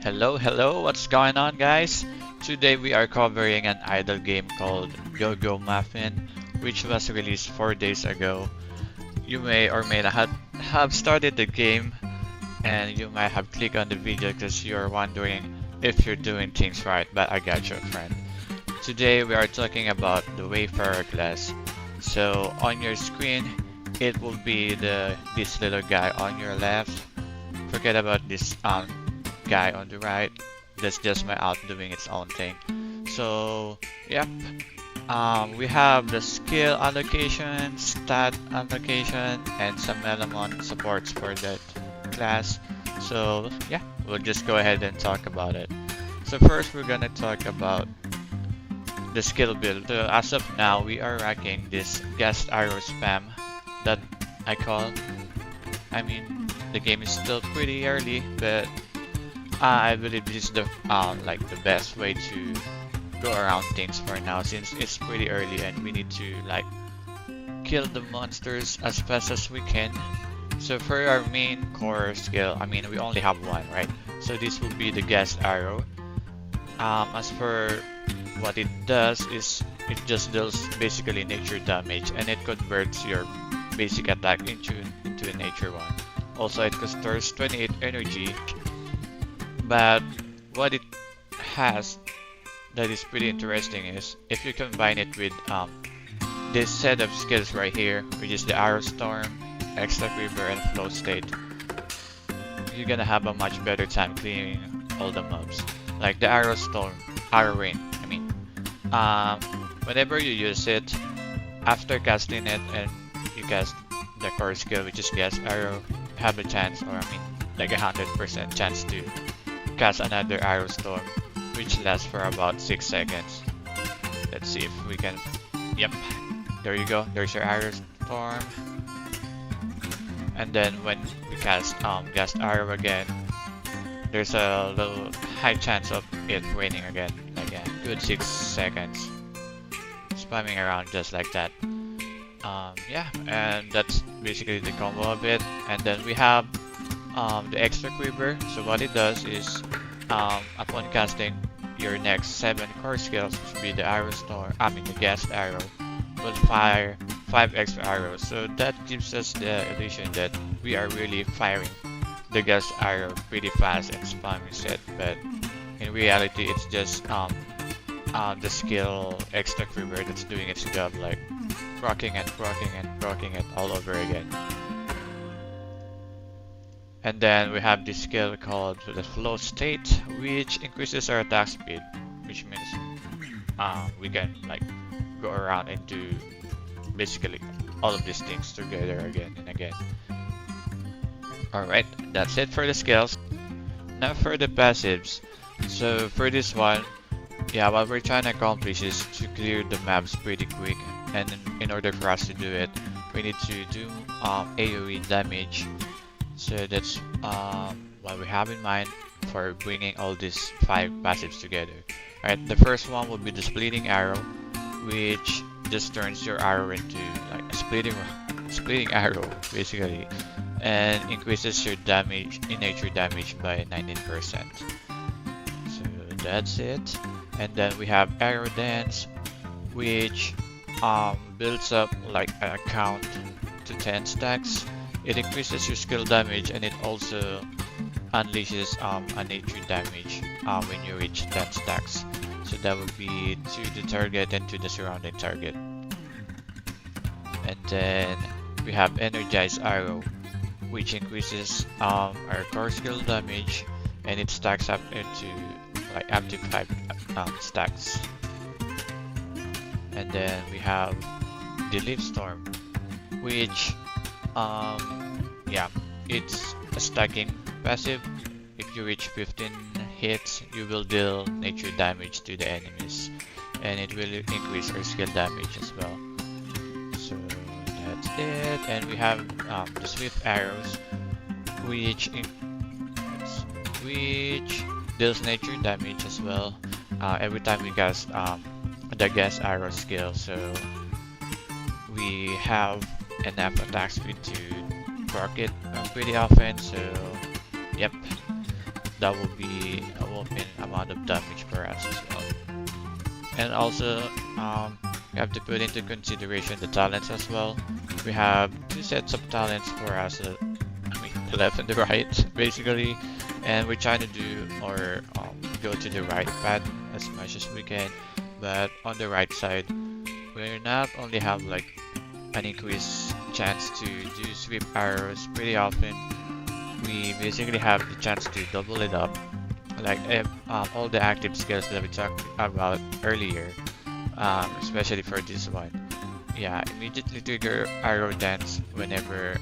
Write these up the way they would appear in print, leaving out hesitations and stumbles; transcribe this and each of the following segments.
Hello, what's going on, guys? Today we are covering an idle game called Go Muffin, which was released 4 days ago. You may or may not have started the game, and you might have clicked on the video because you're wondering if you're doing things right, but I got you, friend. Today we are talking about the Wayfarer class. So on your screen, it will be this little guy on your left. Forget about this guy on the right. That's just my out doing its own thing. So yep, we have the skill allocation, stat allocation, and some Melomon supports for that class. So yeah, we'll just go ahead and talk about it. So first we're gonna talk about the skill build. So as of now, we are racking this guest arrow spam that I call. I mean, the game is still pretty early, but I believe this is the the best way to go around things for now, since it's pretty early and we need to kill the monsters as fast as we can. So for our main core skill, I mean we only have one, right? So this will be the guest arrow. As for what it does is it just deals basically nature damage, and it converts your basic attack into a nature one. Also, it stores 28 energy. But what it has that is pretty interesting is if you combine it with this set of skills right here, which is the Arrow Storm, Extra Quiver, and Flow State, you're gonna have a much better time clearing all the mobs. Like the Arrow Storm, Arrow Rain, I mean. Whenever you use it, after casting it and you cast the core skill, which is Guest Arrow, have a chance, or I mean like 100% chance to cast another arrow storm, which lasts for about 6 seconds. Let's see if we can. Yep, there you go. There's your arrow storm. And then when we cast guest arrow again, there's a little high chance of it raining again, like a good 6 seconds, spamming around just like that. Yeah, and that's basically the combo of it. And then we have the extra quiver. So what it does is upon casting your next 7 core skills, which would be the arrow storm, I mean the guest arrow, will fire 5 extra arrows. So that gives us the illusion that we are really firing the guest arrow pretty fast and spamming it, but in reality it's just the skill extra quiver that's doing its job, like rocking and rocking it all over again. And then we have this skill called the Flow State, which increases our attack speed, which means we can go around and do basically all of these things together again and again. Alright, that's it for the skills. Now for the passives. So for this one, yeah, what we're trying to accomplish is to clear the maps pretty quick, and in order for us to do it, we need to do AoE damage. So that's what we have in mind for bringing all these 5 passives together. Alright, the first one will be the splitting arrow, which just turns your arrow into a splitting arrow basically, and increases your damage in nature damage by 19%. So that's it. And then we have arrow dance, which builds up a count to 10 stacks. It increases your skill damage, and it also unleashes a nature damage when you reach 10 stacks. So that would be to the target and to the surrounding target. And then we have Energized Arrow, which increases our core skill damage, and it stacks up into up to 5 stacks. And then we have the Leaf Storm, which yeah, it's a stacking passive. If you reach 15 hits, you will deal nature damage to the enemies, and it will increase our skill damage as well. So that's it. And we have the Swift Arrows, which deals nature damage as well every time we cast the guest arrow skill. So we have enough attack speed to proc it pretty often. So yep, that will be a whopping amount of damage for us as well. And also, we have to put into consideration the talents as well. We have two sets of talents for us, I mean, the left and the right, basically. And we're trying to do or go to the right path as much as we can. But on the right side, we not only have like an increased chance to do sweep arrows pretty often, we basically have the chance to double it up, like all the active skills that we talked about earlier, especially for this one. Yeah, immediately trigger arrow dance whenever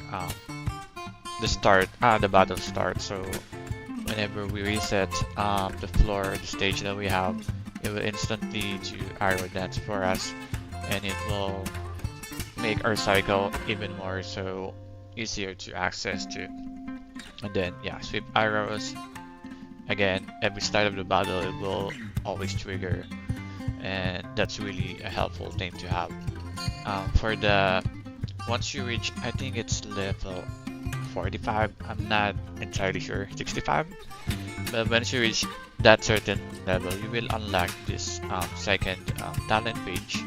the battle starts. So whenever we reset the floor, the stage that we have, it will instantly do arrow dance for us, and it will make our cycle even more so easier to access to. And then yeah, sweep arrows. Again, every start of the battle it will always trigger, and that's really a helpful thing to have. For the once you reach, I think it's level 45. I'm not entirely sure, 65. But once you reach that certain level, you will unlock this second talent page.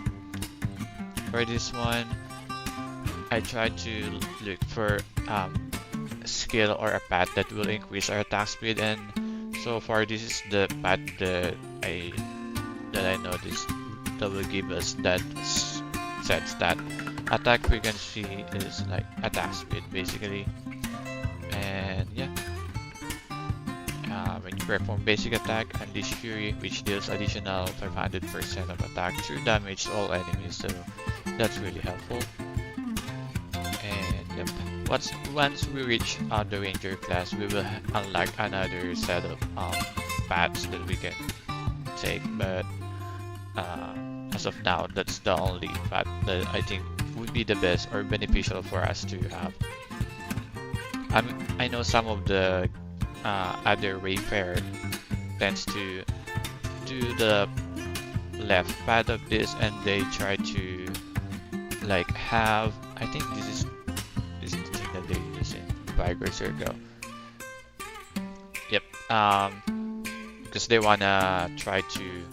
For this one, I tried to look for a skill or a path that will increase our attack speed, and so far this is the path that I noticed that will give us that sets that attack frequency is like attack speed basically. And yeah, when you perform basic attack, Unleash Fury, which deals additional 500% of attack through damage to all enemies, so that's really helpful. And yep, once we reach the Ranger class, we will unlock another set of paths that we can take, but as of now, that's the only path that I think would be the best or beneficial for us to have. I know some of the other Wayfarer tends to do the left path of this, and they try to like have, I think this is the thing that they're using, Viger Circle. Yep, because they wanna try to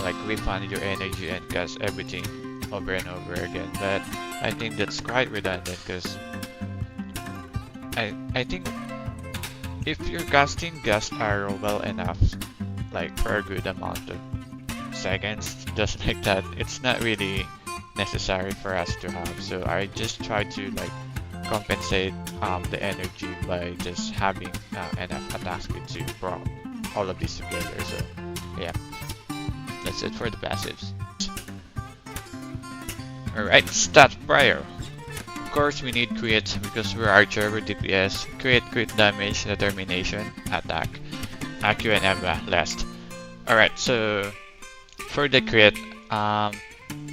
like refund your energy and cast everything over and over again, but I think that's quite redundant because I think if you're casting Gust Arrow well enough, like for a good amount of seconds, just like that, it's not really necessary for us to have. So I just try to like compensate the energy by just having enough attack speed to proc all of these together. So yeah, that's it for the passives. Alright, stat prior. Of course we need crit because we're archer with DPS. Crit damage, determination, attack, AQ and Emba last. Alright, so for the crit,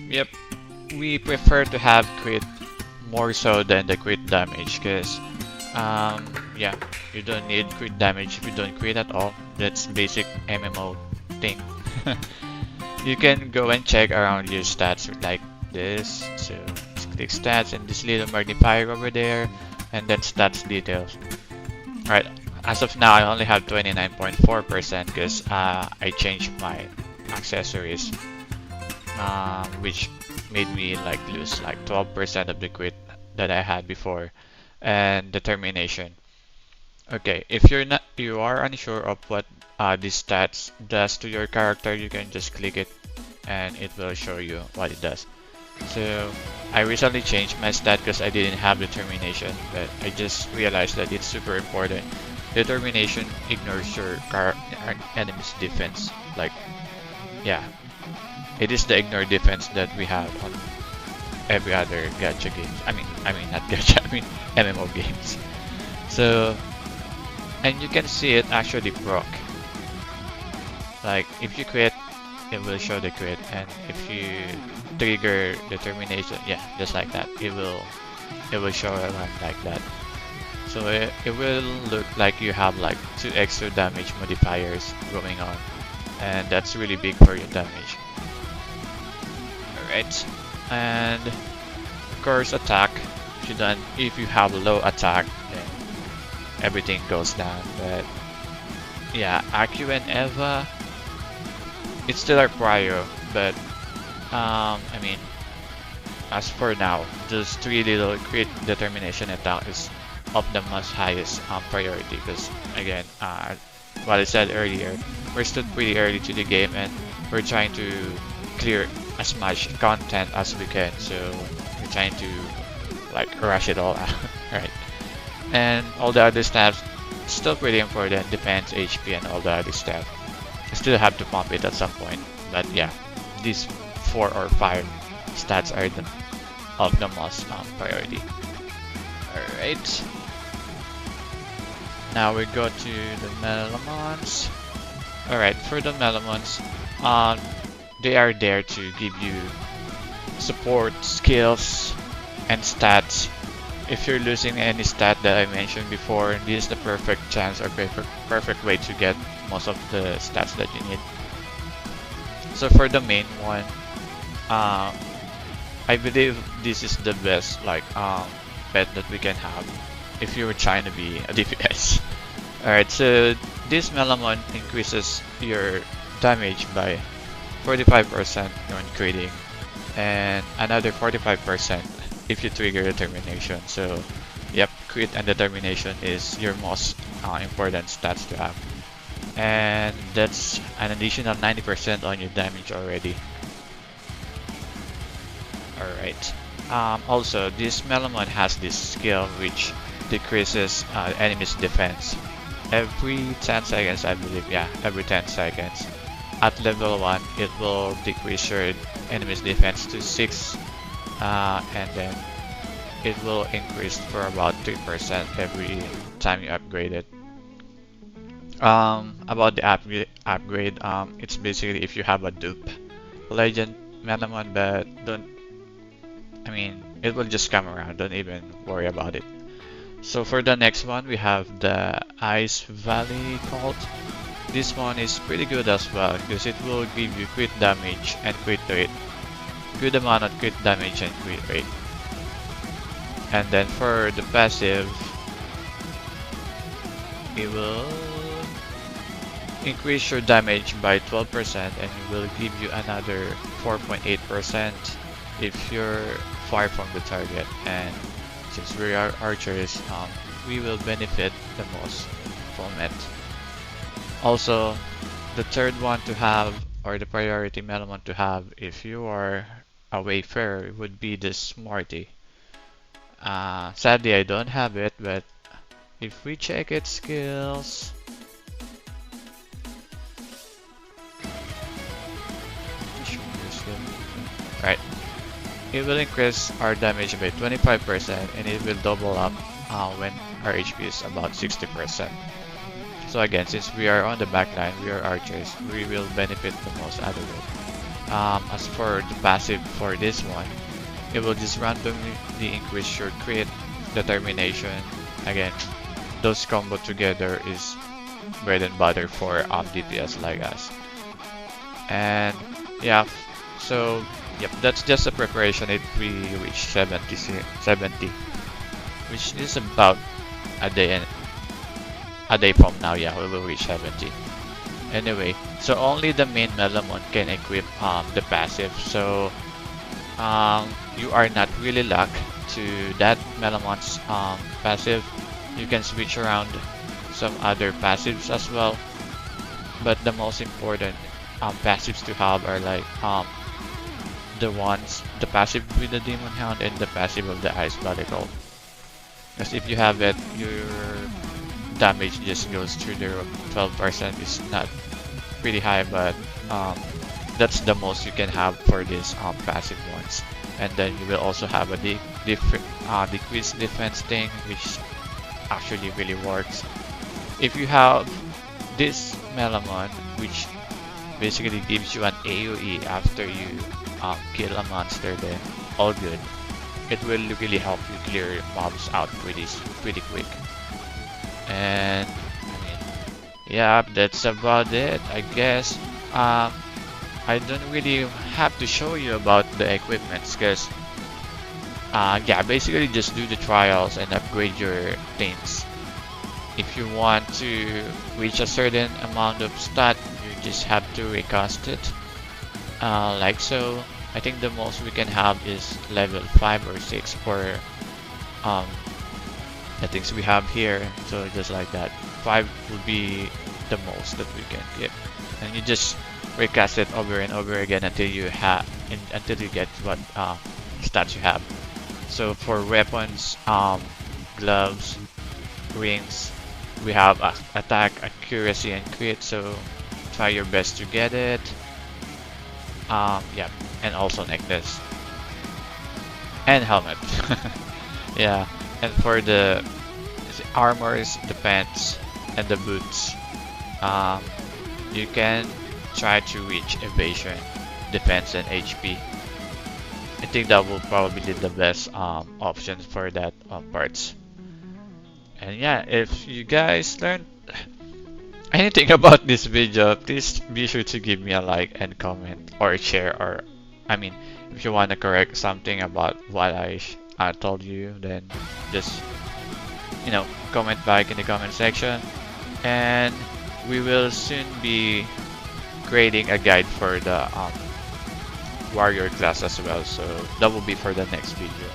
yep, we prefer to have crit more so than the crit damage because yeah, you don't need crit damage if you don't crit at all. That's basic MMO thing. You can go and check around your stats like this. So click stats and this little magnifier over there, and then stats details. Alright, as of now I only have 29.4% because I changed my accessories, which made me like lose like 12% of the crit that I had before, and determination. Okay, if you are unsure of what this stats does to your character, you can just click it and it will show you what it does. So I recently changed my stat because I didn't have determination, but I just realized that it's super important. Determination ignores your enemy's defense. Like, yeah, it is the ignore defense that we have on every other gacha games. I mean not gacha, I mean MMO games. So, and you can see it actually proc. Like if you crit, it will show the crit, and if you trigger determination, yeah, just like that, it will show around like that. So it will look like you have like 2 extra damage modifiers going on, and that's really big for your damage. Alright, and of course attack. If you have low attack, then everything goes down, but yeah, Aku and Eva, it's still our prio, but I mean, as for now, those three little crit determination attack is of the most highest priority because again, what I said earlier, we're still pretty early to the game and we're trying to clear as much content as we can, so we're trying to like rush it all out, right? And all the other stats still pretty important, defense, HP, and all the other stuff. I still have to pump it at some point, but yeah, these 4 or 5 stats are of the most priority. Alright. Now we go to the Melomons. Alright, for the Melomons, they are there to give you support, skills, and stats. If you're losing any stat that I mentioned before, this is the perfect chance or perfect way to get most of the stats that you need. So for the main one, I believe this is the best pet that we can have if you're trying to be a DPS. Alright, so this Melomon increases your damage by 45% when critting and another 45% if you trigger determination. So yep, crit and determination is your most important stats to have, and that's an additional 90% on your damage already. Alright, also this Melomon has this skill which decreases enemy's defense every 10 seconds, I believe. Yeah, every 10 seconds. At level 1, it will decrease your enemy's defense to 6, and then it will increase for about 3% every time you upgrade it. About the upgrade, it's basically if you have a dupe legend Melomon, but it will just come around, don't even worry about it. So for the next one, we have the Ice Valley Cult. This one is pretty good as well because it will give you crit damage and crit rate. Good amount of crit damage and crit rate. And then for the passive, it will increase your damage by 12% and it will give you another 4.8% if you're far from the target. And since we are archers, we will benefit the most from it. Also, the third one to have, or the priority Melomon to have if you are a Wayfarer, would be the Smarty. Sadly, I don't have it, but if we check its skills, right, it will increase our damage by 25% and it will double up when our HP is about 60%. So again, since we are on the backline, we are archers, we will benefit the most out of it. As for the passive for this one, it will just randomly increase your crit, determination. Again, those combo together is bread and butter for DPS like us. And yeah, so yep, that's just a preparation if we reach 70, which is about a day from now. Yeah, we will reach 70. Anyway, so only the main Melomon can equip the passive. So you are not really locked to that Melomon's passive. You can switch around some other passives as well. But the most important passives to have are like the passive with the Demon Hound and the passive of the Ice Valley Cult. Because if you have it, your damage just goes through the 12%. Is not pretty high, but that's the most you can have for these passive ones. And then you will also have a decreased defense thing, which actually really works. If you have this Melomon, which basically gives you an AoE after you kill a monster, then all good. It will really help you clear mobs out pretty quick. And yeah, that's about it, I guess. I don't really have to show you about the equipments because yeah, basically just do the trials and upgrade your things. If you want to reach a certain amount of stat, you just have to recast it, like so. I think the most we can have is level 5 or 6 for the things we have here. So just like that, 5 would be the most that we can get, and you just recast it over and over again until you get what stats you have. So for weapons, gloves, rings, we have attack, accuracy, and crit. So try your best to get it. Yeah, and also necklace and helmet. Yeah, and for the armors, the pants, and the boots, you can try to reach evasion, defense, and HP. I think that will probably be the best options for that parts. And yeah, if you guys learned anything about this video, please be sure to give me a like and comment or share, or I mean, if you want to correct something about what I told you, then just comment back in the comment section, and we will soon be creating a guide for the warrior class as well, so that will be for the next video,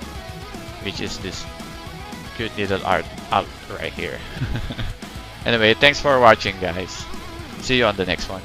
which is this cute little art out right here. Anyway, thanks for watching, guys. See you on the next one.